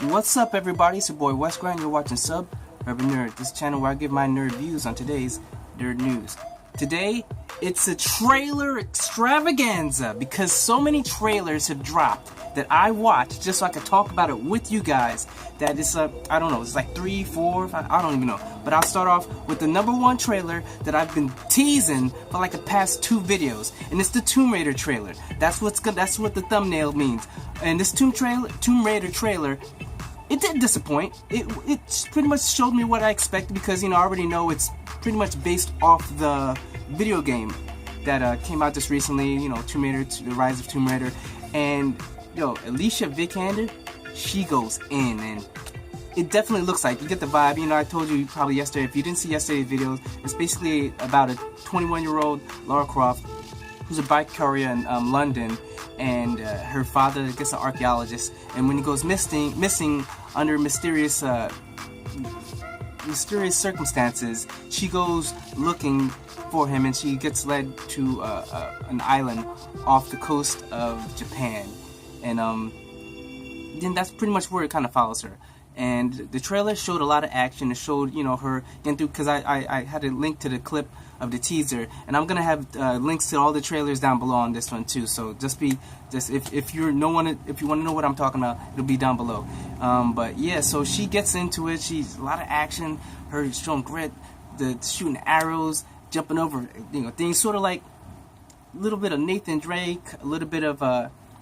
What's up, everybody? It's your boy Wes Grant. You're watching Sub Urban Nerd, this channel where I give my nerd views on today's nerd news. Today, it's a trailer extravaganza because so many trailers have dropped that I watched just so I could talk about it with you guys. That it's I don't know, it's like 3, 4, 5, I don't even know. But I'll start off with the #1 trailer that I've been teasing for like the past 2 videos, and it's the Tomb Raider trailer. That's what the thumbnail means. And this Tomb Raider trailer, it didn't disappoint. It pretty much showed me what I expected because, you know, I already know it's pretty much based off the video game that came out just recently, you know, Tomb Raider, The Rise of Tomb Raider. And, yo, Alicia Vikander, she goes in, and it definitely looks like, you get the vibe. You know, I told you probably yesterday, if you didn't see yesterday's videos, it's basically about a 21-year-old Lara Croft who's a bike courier in London, and her father, I guess, an archaeologist, and when he goes missing under mysterious circumstances, she goes looking for him, and she gets led to an island off the coast of Japan, and then that's pretty much where it kind of follows her. And the trailer showed a lot of action. It showed, you know, her getting through, because I had a link to the clip of the teaser, and I'm gonna have links to all the trailers down below on this one too. So if you want to know what I'm talking about, it'll be down below. But yeah, so she gets into it. She's a lot of action. Her showing grit, the shooting arrows, jumping over, you know, things, sort of like a little bit of Nathan Drake, a little bit of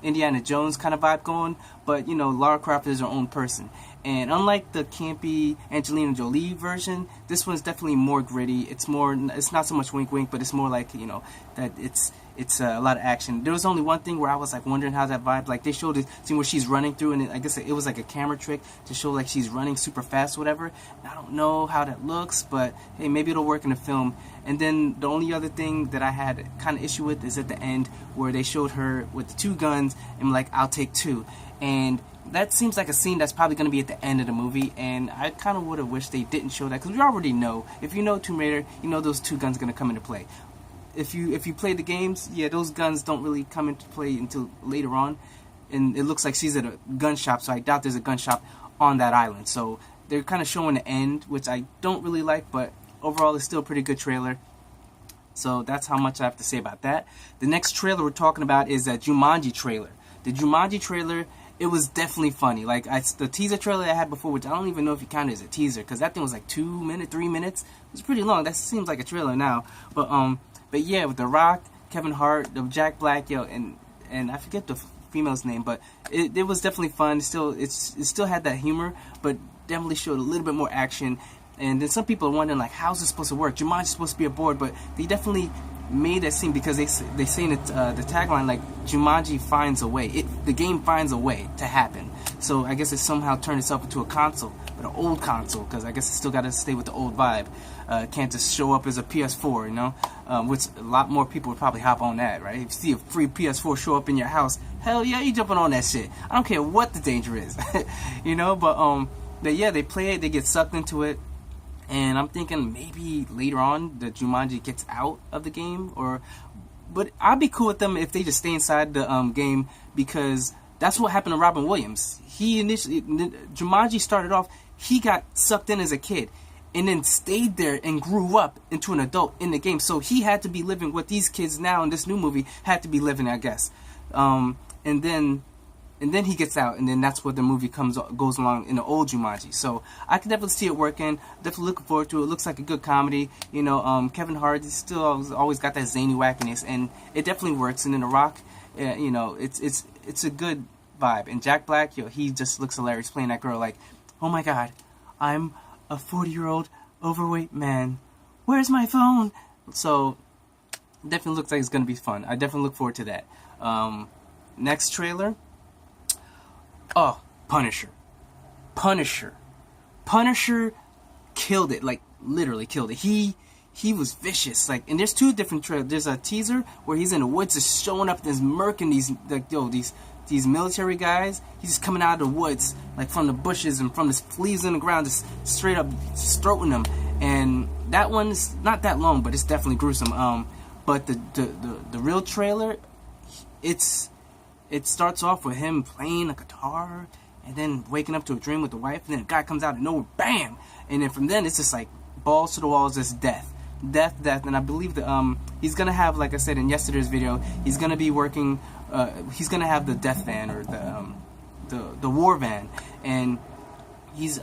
Indiana Jones kind of vibe going, but you know, Lara Croft is her own person. And unlike the campy Angelina Jolie version, this one's definitely more gritty. It's not so much wink wink, but it's more like, you know, that it's a lot of action. There was only one thing where I was like wondering how that vibe, like they showed this scene where she's running through, and I guess it was like a camera trick to show like she's running super fast or whatever. I don't know how that looks, but hey, maybe it'll work in the film. And then the only other thing that I had kind of issue with is at the end where they showed her with the 2 guns and like, I'll take 2. And that seems like a scene that's probably going to be at the end of the movie, and I kind of would have wished they didn't show that, because we already know, if you know Tomb Raider, you know those 2 guns are going to come into play. If you play the games, yeah, those guns don't really come into play until later on, and it looks like she's at a gun shop, so I doubt there's a gun shop on that island. So they're kind of showing the end, which I don't really like, but overall it's still a pretty good trailer. So that's how much I have to say about that. The next trailer we're talking about is a Jumanji trailer. The Jumanji trailer, it was definitely funny. Like the teaser trailer I had before, which I don't even know if you count it as a teaser, because that thing was like 2 minutes, 3 minutes. It was pretty long. That seems like a trailer now. But yeah, with The Rock, Kevin Hart, Jack Black, yo, and I forget the female's name, but it was definitely fun. It still had that humor, but definitely showed a little bit more action. And then some people are wondering, like, how's this supposed to work? Jumanji's supposed to be a board, but they definitely made that scene because they say in the tagline, like, Jumanji finds a way. The game finds a way to happen. So I guess it somehow turned itself into a console, but an old console, because I guess it still got to stay with the old vibe. Can't just show up as a PS4, you know, which a lot more people would probably hop on that, right? If you see a free PS4 show up in your house, hell yeah, you jumping on that shit. I don't care what the danger is, you know. But yeah, they play it, they get sucked into it. And I'm thinking maybe later on the Jumanji gets out of the game, but I'd be cool with them if they just stay inside the game, because that's what happened to Robin Williams. Jumanji started off, he got sucked in as a kid, and then stayed there and grew up into an adult in the game. So he had to be living what these kids now in this new movie had to be living, I guess. And then he gets out, and then that's where the movie goes along in the old Jumanji. So I can definitely see it working. Definitely looking forward to it. It looks like a good comedy. You know, Kevin Hart is still always got that zany wackiness, and it definitely works. And then The Rock, you know, it's a good vibe. And Jack Black, yo, he just looks hilarious playing that girl. Like, oh my God, I'm a 40-year-old overweight man. Where's my phone? So definitely looks like it's gonna be fun. I definitely look forward to that. Next trailer. Oh, Punisher killed it, like literally killed it. He was vicious, like, and there's 2 different trailers. There's a teaser where he's in the woods just showing up, this murking these military guys. He's just coming out of the woods, like from the bushes and from the leaves in the ground, just straight up throating them. And that one's not that long, but it's definitely gruesome. But the real trailer, it starts off with him playing a guitar, and then waking up to a dream with the wife, and then a guy comes out of nowhere, bam, and then from then it's just like balls to the walls, just death, and I believe that he's gonna have, like I said in yesterday's video, he's gonna be working, he's gonna have the death van, or the war van, and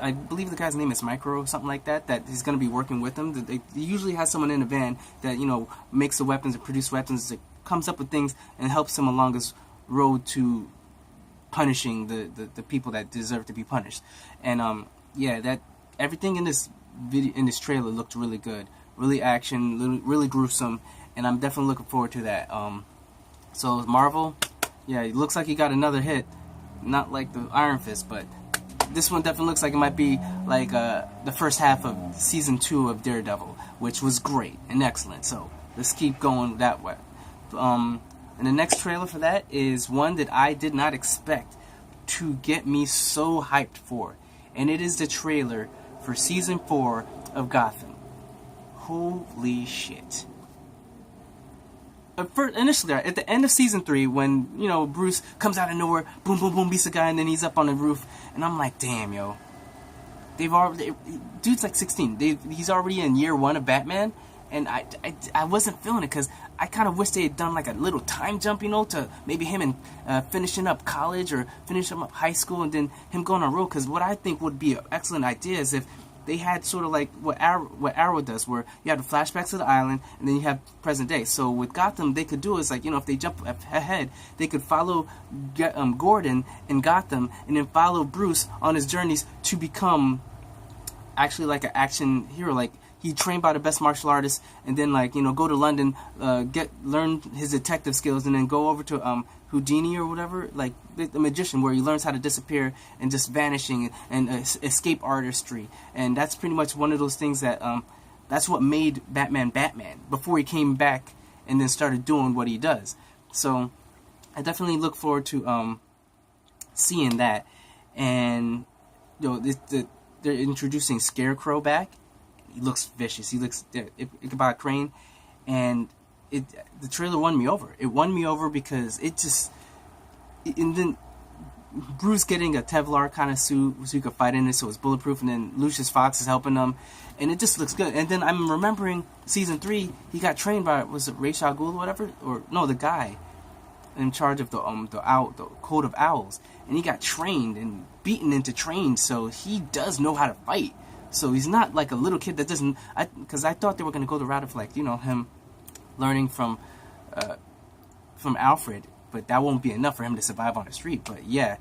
I believe the guy's name is Micro, something like that, that he's going to be working with them. He usually has someone in the van that, makes the weapons and produce weapons, that comes up with things and helps him along this road to punishing the people that deserve to be punished. And yeah, that everything in this video, in this trailer, looked really good, really action, really gruesome, and I'm definitely looking forward to that. So Marvel, yeah, it looks like he got another hit, not like the Iron Fist, but this one definitely looks like it might be like the first half of season 2 of Daredevil, which was great and excellent. So let's keep going that way. And the next trailer for that is one that I did not expect to get me so hyped for, and it is the trailer for season 4 of Gotham. Holy shit. Initially, at the end of season 3, when Bruce comes out of nowhere, boom, boom, boom, beats a guy, and then he's up on the roof, and I'm like, damn, yo, dude's like 16. He's already in year 1 of Batman, and I wasn't feeling it, because I kind of wish they had done like a little time jump, to maybe him and finishing up college or finishing up high school, and then him going on a road. Because what I think would be an excellent idea is if they had sort of like what Arrow does, where you have the flashbacks to the island, and then you have present day. So with Gotham, they could do is like, if they jump ahead, they could follow Gordon in Gotham, and then follow Bruce on his journeys to become actually like an action hero. Like, he trained by the best martial artists, and then like go to London, learn his detective skills, and then go over to Houdini or whatever, like the magician, where he learns how to disappear and just vanishing and escape artistry. And that's pretty much one of those things that that's what made Batman before he came back and then started doing what he does. So I definitely look forward to seeing that. And they're introducing Scarecrow back. He looks vicious. He looks Ichabod Crane, and the trailer won me over. It won me over because and then Bruce getting a Kevlar kind of suit so he could fight in it, so it's bulletproof, and then Lucius Fox is helping him, and it just looks good. And then I'm remembering season 3, he got trained by, was it Ra's al Ghul or whatever, or no, the guy in charge of the Code of Owls, and he got trained and beaten into trained, so he does know how to fight. So he's not like a little kid that doesn't. Because I thought they were going to go the route of like him learning from Alfred, but that won't be enough for him to survive on the street. But yeah,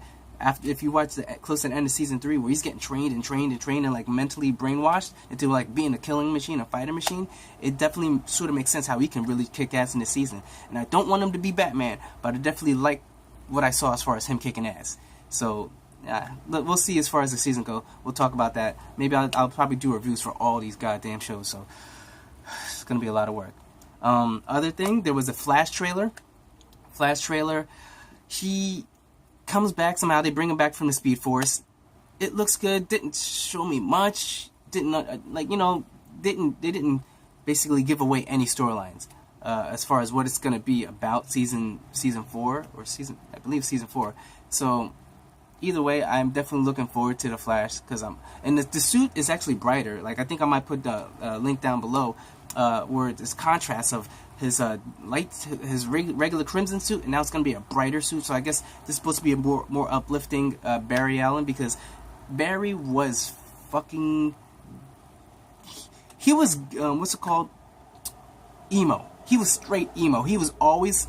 if you watch close to the end of season 3, where he's getting trained and like mentally brainwashed into like being a killing machine, a fighting machine, it definitely sort of makes sense how he can really kick ass in this season. And I don't want him to be Batman, but I definitely like what I saw as far as him kicking ass. So we'll see as far as the season goes. We'll talk about that. Maybe I'll probably do reviews for all these goddamn shows, so it's gonna be a lot of work. Other thing, there was a Flash trailer. He comes back somehow. They bring him back from the Speed Force. It looks good. Didn't show me much. They didn't basically give away any storylines as far as what it's gonna be about season 4 or I believe season 4. So either way, I'm definitely looking forward to the Flash, because and the suit is actually brighter. Like, I think I might put the link down below where this contrast of his regular crimson suit, and now it's gonna be a brighter suit. So I guess this is supposed to be a more uplifting Barry Allen, because Barry was fucking. He was what's it called? Emo. He was straight emo. He was always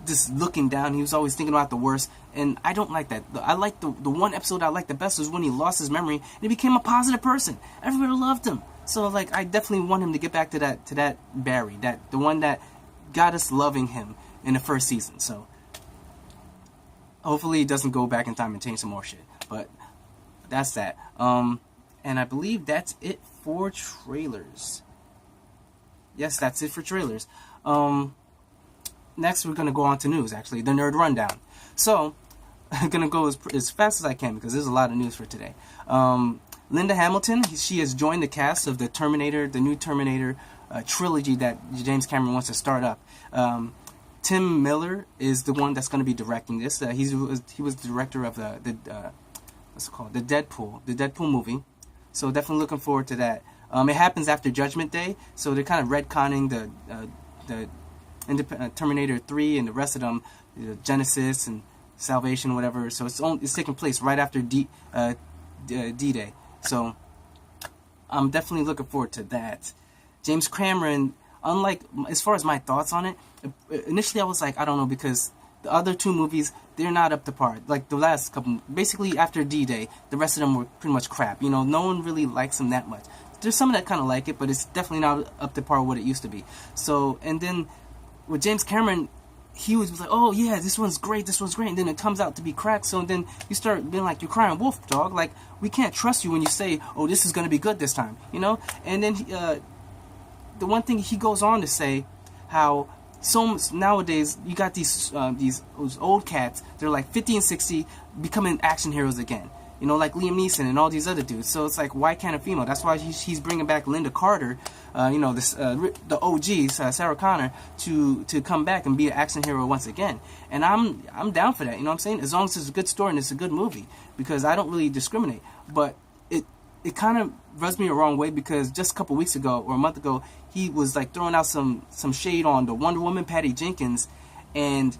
just looking down. He was always thinking about the worst. And I don't like that. I like the one episode I liked the best was when he lost his memory and he became a positive person. Everybody loved him. So like, I definitely want him to get back to that Barry, the one that got us loving him in the first season. So hopefully he doesn't go back in time and change some more shit. But that's that. And I believe that's it for trailers. Yes, that's it for trailers. Next, we're gonna go on to news. Actually, the Nerd Rundown. So, I'm going to go as fast as I can, because there's a lot of news for today. Linda Hamilton, she has joined the cast of the new Terminator trilogy that James Cameron wants to start up. Tim Miller is the one that's going to be directing this. He was the director of what's it called, the Deadpool movie. So definitely looking forward to that. It happens after Judgment Day, so they're kind of retconning the Terminator 3 and the rest of them, Genesis and Salvation, whatever. So it's taking place right after D-Day. So I'm definitely looking forward to that. James Cameron, unlike, as far as my thoughts on it, initially I was like, I don't know, because the other two movies, they're not up to par. Like the last couple, basically after D-Day, the rest of them were pretty much crap. No one really likes them that much. There's some that kind of like it, but it's definitely not up to par with what it used to be. So, and then with James Cameron, he was like, oh yeah, this one's great, and then it comes out to be crap. So then you start being like, you're crying wolf, dog. Like, we can't trust you when you say, oh, this is going to be good this time, And then the one thing he goes on to say, how nowadays you got these old cats, they're like 50 and 60, becoming action heroes again. Like Liam Neeson and all these other dudes. So it's like, why can't a female? That's why he's bringing back Linda Carter, the OG, Sarah Connor, to come back and be an action hero once again. And I'm down for that. You know what I'm saying? As long as it's a good story and it's a good movie, because I don't really discriminate. But it kind of rubs me the wrong way, because just a couple weeks ago or a month ago, he was like throwing out some shade on the Wonder Woman, Patty Jenkins, and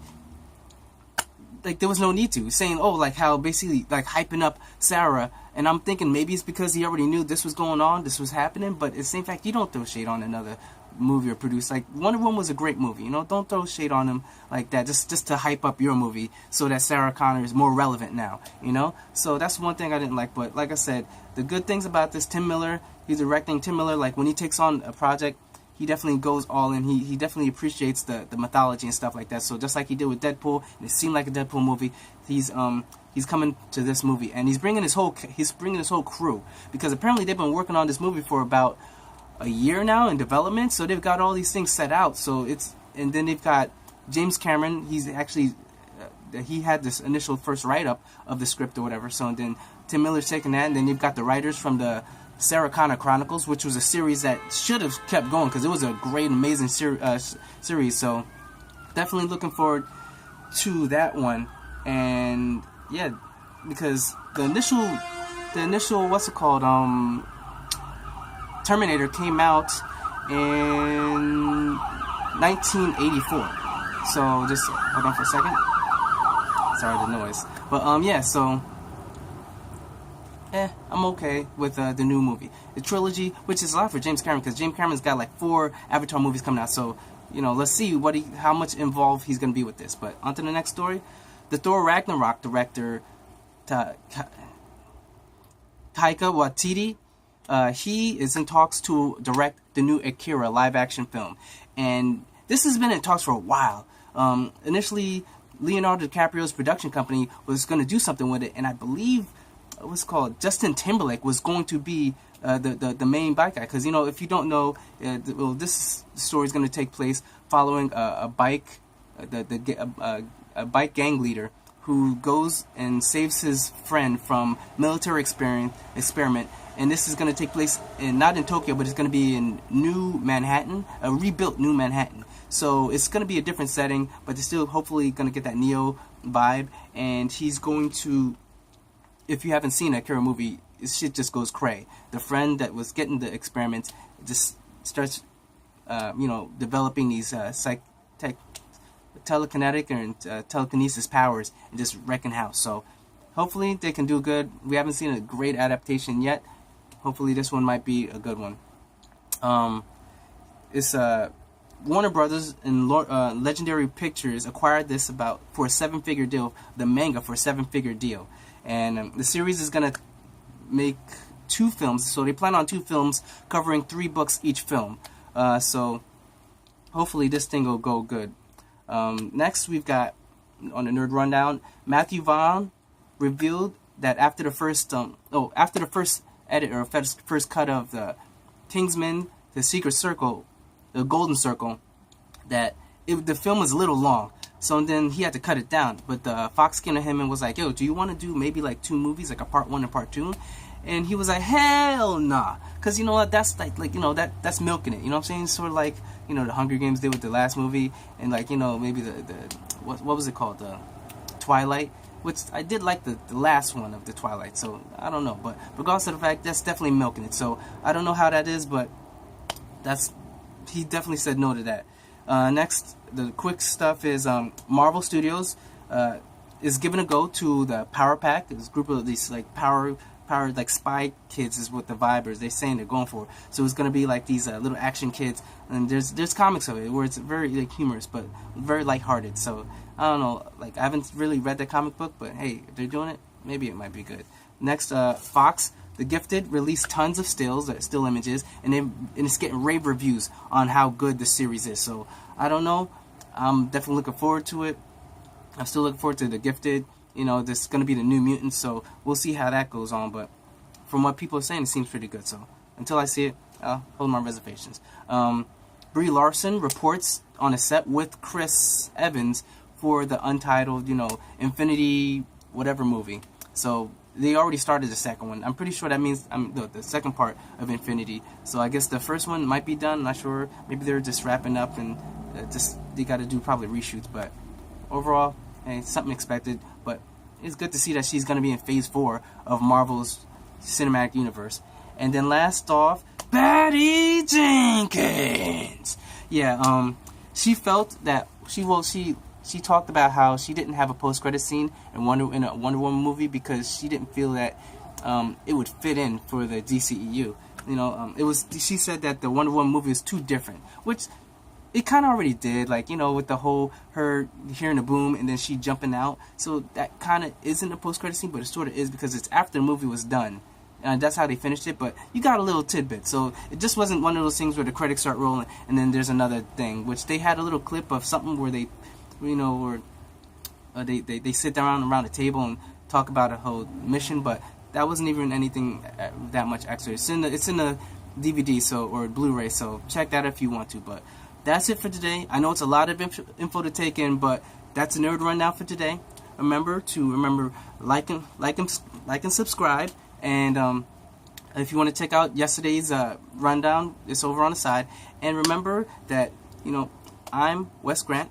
like there was no need to, saying, oh, like how basically like hyping up Sarah. And I'm thinking maybe it's because he already knew this was going on, this was happening. But at the same fact, you don't throw shade on another movie or produce. Like Wonder Woman was a great movie, don't throw shade on him like that just to hype up your movie so that Sarah Connor is more relevant now, So that's one thing I didn't like. But like I said, the good things about this, Tim Miller, he's directing. Tim Miller, like when he takes on a project, he definitely goes all in. He definitely appreciates the mythology and stuff like that. So just like he did with Deadpool, and it seemed like a Deadpool movie, he's coming to this movie, and he's bringing his whole crew, because apparently they've been working on this movie for about a year now in development. So they've got all these things set out. So and then they've got James Cameron. He's actually he had this initial first write-up of the script or whatever. So and then Tim Miller's taking that, and then you've got the writers from the Sarah Connor Chronicles, which was a series that should have kept going, because it was a great, amazing series. So definitely looking forward to that one. And yeah, because the initial what's it called, Terminator came out in 1984. So just hold on for a second. Sorry, the noise. But yeah, so I'm okay with the new movie. The trilogy, which is a lot for James Cameron, because James Cameron's got like 4 Avatar movies coming out. So, let's see how much involved he's going to be with this. But on to the next story. The Thor Ragnarok director, Taika Waititi, he is in talks to direct the new Akira live-action film. And this has been in talks for a while. Initially, Leonardo DiCaprio's production company was going to do something with it, and I believe what's called Justin Timberlake was going to be the main bike guy, because if you don't know, this story is going to take place following a bike gang leader who goes and saves his friend from military experiment, and this is going to take place not in Tokyo, but it's going to be in New Manhattan, a rebuilt New Manhattan. So it's going to be a different setting, but they're still hopefully going to get that Neo vibe, and he's going to. If you haven't seen a Akira movie, shit just goes cray. The friend that was getting the experiments just starts, developing these telekinetic and telekinesis powers and just wrecking house. So hopefully they can do good. We haven't seen a great adaptation yet. Hopefully this one might be a good one. It's Warner Brothers and Legendary Pictures acquired this for a 7-figure deal. The manga for a 7-figure deal. And the series is going to make 2 films. So they plan on 2 films covering 3 books each film. So hopefully this thing will go good. Next we've got, on the Nerd Rundown, Matthew Vaughn revealed that after the first edit or first cut of the Kingsman, the Secret Circle, the Golden Circle, that the film was a little long. So then he had to cut it down. But Fox came to him and was like, yo, do you want to do maybe like 2 movies, like a part 1 and part 2? And he was like, hell nah. Because you know what, that's that's milking it. You know what I'm saying? Sort of like, the Hunger Games did with the last movie. And like, maybe the what was it called? The Twilight. which I did like the last one of the Twilight, so I don't know. But regardless of the fact, that's definitely milking it. So I don't know how that is, but he definitely said no to that. Next, the quick stuff is Marvel Studios is giving a go to the Power Pack. This group of these like power like spy kids is what the vibe is. They're saying they're going for. So it's gonna be like these little action kids, and there's comics of it where it's very like humorous but very lighthearted. So I don't know, like I haven't really read the comic book, but hey, if they're doing it, maybe it might be good. Next, Fox, The Gifted released tons of still images, and it's getting rave reviews on how good the series is. So I don't know. I'm definitely looking forward to it. I'm still looking forward to The Gifted. You know, this is going to be the New Mutants, so we'll see how that goes on. But from what people are saying, it seems pretty good. So until I see it, I'll hold my reservations. Brie Larson reports on a set with Chris Evans for the untitled, Infinity whatever movie. So they already started the second one. I'm pretty sure that means the second part of Infinity. So I guess the first one might be done. I'm not sure. Maybe they're just wrapping up and they got to do probably reshoots. But overall, hey, something expected. But it's good to see that she's going to be in Phase 4 of Marvel's cinematic universe. And then last off, Patty Jenkins. Yeah, she felt that she talked about how she didn't have a post-credit scene in a Wonder Woman movie because she didn't feel that it would fit in for the DCEU. She said that the Wonder Woman movie was too different, which it kind of already did, like, with the whole her hearing the boom and then she jumping out. So that kind of isn't a post-credit scene, but it sort of is because it's after the movie was done. And that's how they finished it, but you got a little tidbit. So it just wasn't one of those things where the credits start rolling and then there's another thing, which they had a little clip of something where they, where they sit down around a table and talk about a whole mission, but that wasn't even anything that much extra. It's in the DVD or Blu-ray, so check that if you want to. But that's it for today. I know it's a lot of info to take in, but that's a nerd rundown for today. Remember like and subscribe, and if you want to check out yesterday's rundown, it's over on the side. And remember that I'm Wes Grant.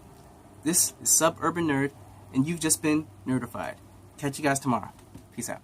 This is Suburban Nerd, and you've just been nerdified. Catch you guys tomorrow. Peace out.